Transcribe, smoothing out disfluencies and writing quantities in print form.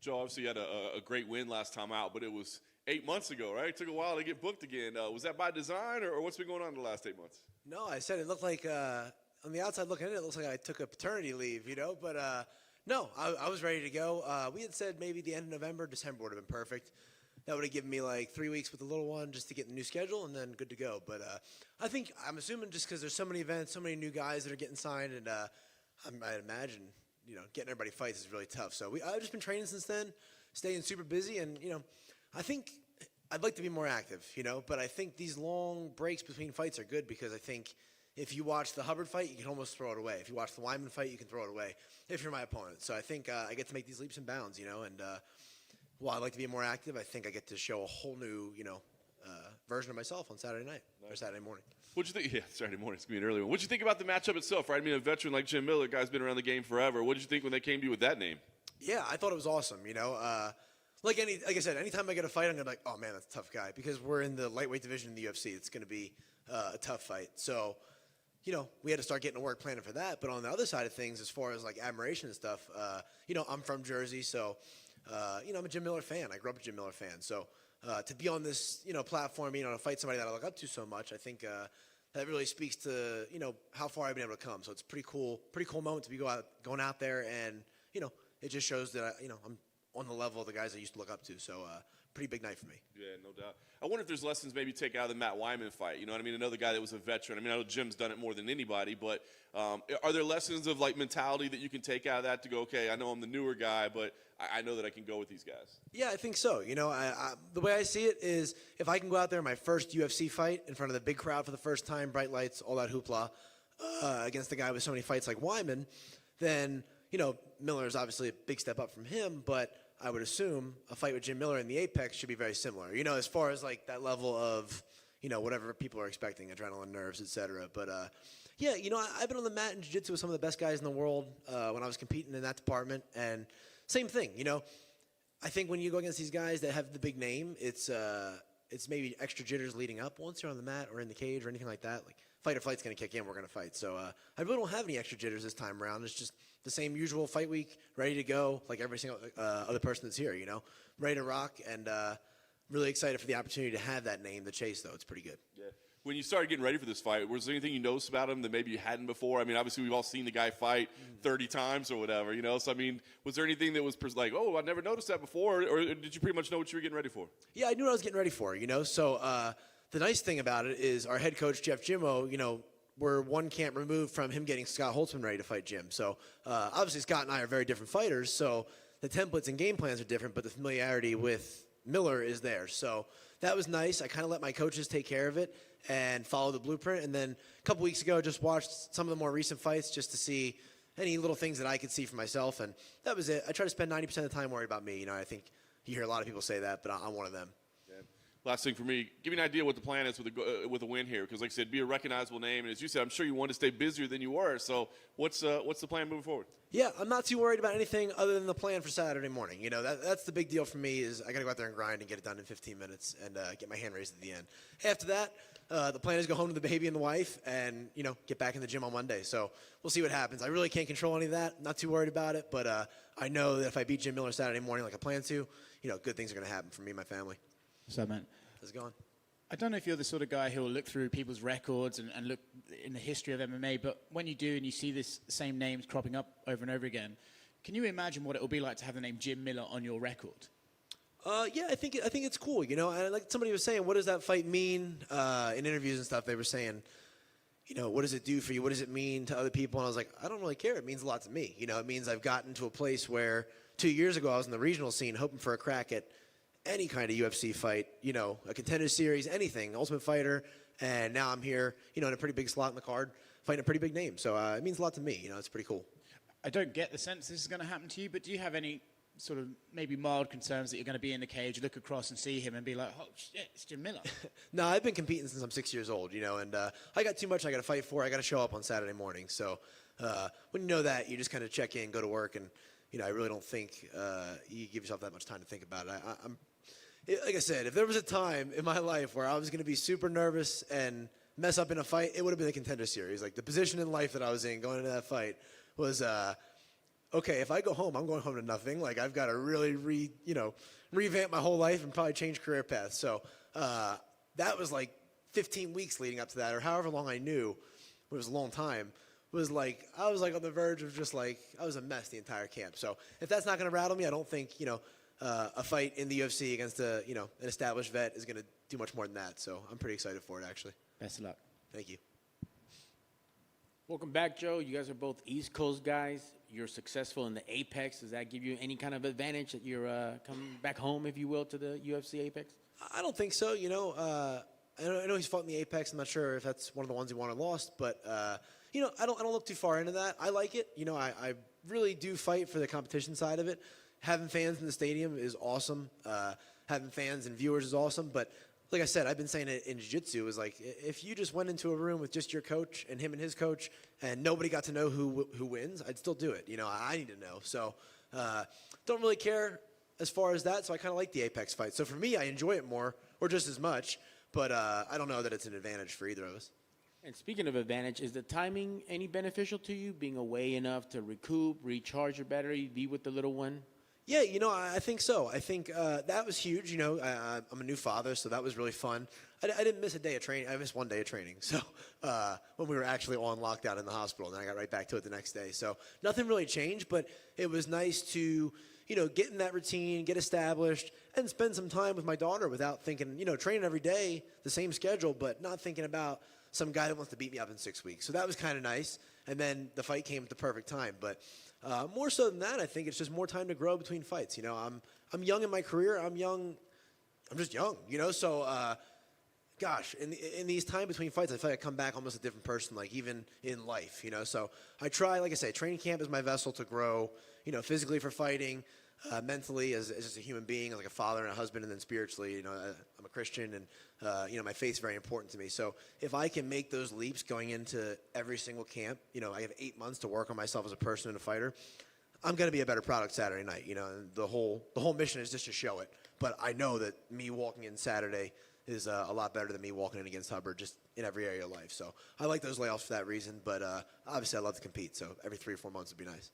Joe obviously had a great win last time out, but it was 8 months ago, right? It took a while to get booked again. Was that by design, or what's been going on in the last 8 months? No, I said it looked like on the outside looking in, it looks like I took a paternity leave, But no, I was ready to go. We had said maybe the end of November, December would have been perfect. That would have given me like 3 weeks with the little one just to get the new schedule and then good to go. But I'm assuming just because there's so many events, so many new guys that are getting signed, and I'd imagine getting everybody fights is really tough. So I've just been training since then, staying super busy, and I think I'd like to be more active, but I think these long breaks between fights are good because I think if you watch the Hubbard fight, you can almost throw it away. If you watch the Wyman fight, you can throw it away if you're my opponent. So I think I get to make these leaps and bounds, and while I'd like to be more active, I think I get to show a whole new, version of myself on Saturday night or Saturday morning. What'd you think? Yeah, Saturday morning. It's going to be an early one. What'd you think about the matchup itself, right? I mean, a veteran like Jim Miller, guy's been around the game forever. What did you think when they came to you with that name? Yeah, I thought it was awesome, Like I said, anytime I get a fight, I'm going to be like, oh, man, that's a tough guy. Because we're in the lightweight division in the UFC. It's going to be a tough fight. So, we had to start getting to work planning for that. But on the other side of things, as far as, like, admiration and stuff, I'm from Jersey. So, I'm a Jim Miller fan. I grew up a Jim Miller fan. So, to be on this, platform, to fight somebody that I look up to so much, I think that really speaks to, how far I've been able to come. So it's pretty cool moment to be going out there, and, it just shows that, I'm on the level of the guys I used to look up to. So pretty big night for me. Yeah, no doubt. I wonder if there's lessons maybe take out of the Matt Wyman fight. You know what I mean? Another guy that was a veteran. I mean, I know Jim's done it more than anybody, but are there lessons of like mentality that you can take out of that to go, okay, I know I'm the newer guy, but I know that I can go with these guys? Yeah, I think so. The way I see it is if I can go out there in my first UFC fight in front of the big crowd for the first time, bright lights, all that hoopla, against a guy with so many fights like Wyman, then, Miller is obviously a big step up from him, but I would assume a fight with Jim Miller in the Apex should be very similar, as far as like that level of, whatever people are expecting, adrenaline, nerves, etc. But, yeah, I've been on the mat in jiu-jitsu with some of the best guys in the world when I was competing in that department, and same thing, I think when you go against these guys that have the big name, it's maybe extra jitters leading up once you're on the mat or in the cage or anything like that. Like fight or flight's going to kick in, we're going to fight. So I really don't have any extra jitters this time around. It's just the same usual fight week, ready to go, like every single other person that's here, ready to rock, and really excited for the opportunity to have that name, the chase, though. It's pretty good. Yeah. When you started getting ready for this fight, was there anything you noticed about him that maybe you hadn't before? I mean, obviously we've all seen the guy fight 30 times or whatever, So, I mean, was there anything that was like, oh, I never noticed that before, or did you pretty much know what you were getting ready for? Yeah, I knew what I was getting ready for, So the nice thing about it is our head coach, Jeff Jimmo, we're one camp removed from him getting Scott Holtzman ready to fight Jim. So obviously Scott and I are very different fighters, so the templates and game plans are different, but the familiarity with Miller is there. So that was nice. I kind of let my coaches take care of it and follow the blueprint. And then a couple weeks ago, I just watched some of the more recent fights just to see any little things that I could see for myself. And that was it. I try to spend 90% of the time worried about me. I think you hear a lot of people say that, but I'm one of them. Yeah. Last thing for me, give me an idea what the plan is with a win here. Because like I said, be a recognizable name. And as you said, I'm sure you want to stay busier than you were. So what's the plan moving forward? Yeah, I'm not too worried about anything other than the plan for Saturday morning. That's the big deal for me is I got to go out there and grind and get it done in 15 minutes and get my hand raised at the end. After that, the plan is go home to the baby and the wife and, get back in the gym on Monday. So we'll see what happens. I really can't control any of that. Not too worried about it. But I know that if I beat Jim Miller Saturday morning like I plan to, good things are going to happen for me and my family. So, man. How's it going? I don't know if you're the sort of guy who will look through people's records and look in the history of MMA, but when you do and you see this same names cropping up over and over again, can you imagine what it will be like to have the name Jim Miller on your record? Yeah, I think it's cool. And like somebody was saying, what does that fight mean? In interviews and stuff, they were saying, what does it do for you? What does it mean to other people? And I was like, I don't really care. It means a lot to me. It means I've gotten to a place where 2 years ago I was in the regional scene hoping for a crack at any kind of UFC fight, a contender series, anything, Ultimate Fighter, and now I'm here, in a pretty big slot in the card, fighting a pretty big name. So it means a lot to me. It's pretty cool. I don't get the sense this is going to happen to you, but do you have any sort of maybe mild concerns that you're going to be in the cage, look across and see him and be like, oh, shit, it's Jim Miller? No, I've been competing since I'm 6 years old, and I got too much I got to fight for. I got to show up on Saturday morning. So when you know that, you just kind of check in, go to work, and, I really don't think you give yourself that much time to think about it. Like I said, if there was a time in my life where I was going to be super nervous and mess up in a fight, it would have been the contender series. Like the position in life that I was in going into that fight was okay, if I go home, I'm going home to nothing. Like, I've got to really revamp my whole life and probably change career paths. So that was like 15 weeks leading up to that, or however long I knew. It was a long time. Was like I was like on the verge of just like I was a mess the entire camp. So if that's not going to rattle me, I don't think a fight in the UFC against an established vet is going to do much more than that. So I'm pretty excited for it, actually. Best of luck. Thank you. Welcome back, Joe. You guys are both East Coast guys. You're successful in the Apex. Does that give you any kind of advantage that you're coming back home, if you will, to the UFC Apex? I don't think so. I know he's fought in the Apex. I'm not sure if that's one of the ones he won or lost, but I don't look too far into that. I like it. I really do fight for the competition side of it. Having fans in the stadium is awesome. Having fans and viewers is awesome. But like I said, I've been saying it in jiu-jitsu is like if you just went into a room with just your coach and him and his coach and nobody got to know who wins, I'd still do it. I need to know. So don't really care as far as that. So I kind of like the Apex fight. So for me, I enjoy it more or just as much. But I don't know that it's an advantage for either of us. And speaking of advantage, is the timing any beneficial to you, being away enough to recoup, recharge your battery, be with the little one? Yeah, I think so. I think that was huge. I'm a new father, so that was really fun. I didn't miss a day of training. I missed one day of training. So when we were actually on lockdown in the hospital, and then I got right back to it the next day. So nothing really changed, but it was nice to get in that routine, get established, and spend some time with my daughter without thinking, training every day, the same schedule, but not thinking about some guy that wants to beat me up in 6 weeks. So that was kind of nice. And then the fight came at the perfect time. But more so than that, I think it's just more time to grow between fights. I'm young in my career. I'm just young, So, gosh, in these time between fights, I feel like I come back almost a different person, like even in life, So I try, like I say, training camp is my vessel to grow, physically for fighting, mentally as just a human being, like a father and a husband, and then spiritually, I'm a Christian, and my faith's very important to me. So if I can make those leaps going into every single camp, I have 8 months to work on myself as a person and a fighter. I'm going to be a better product Saturday night. And the whole mission is just to show it. But I know that me walking in Saturday is a lot better than me walking in against Hubbard just in every area of life. So I like those layoffs for that reason. But obviously I love to compete. So every 3 or 4 months would be nice.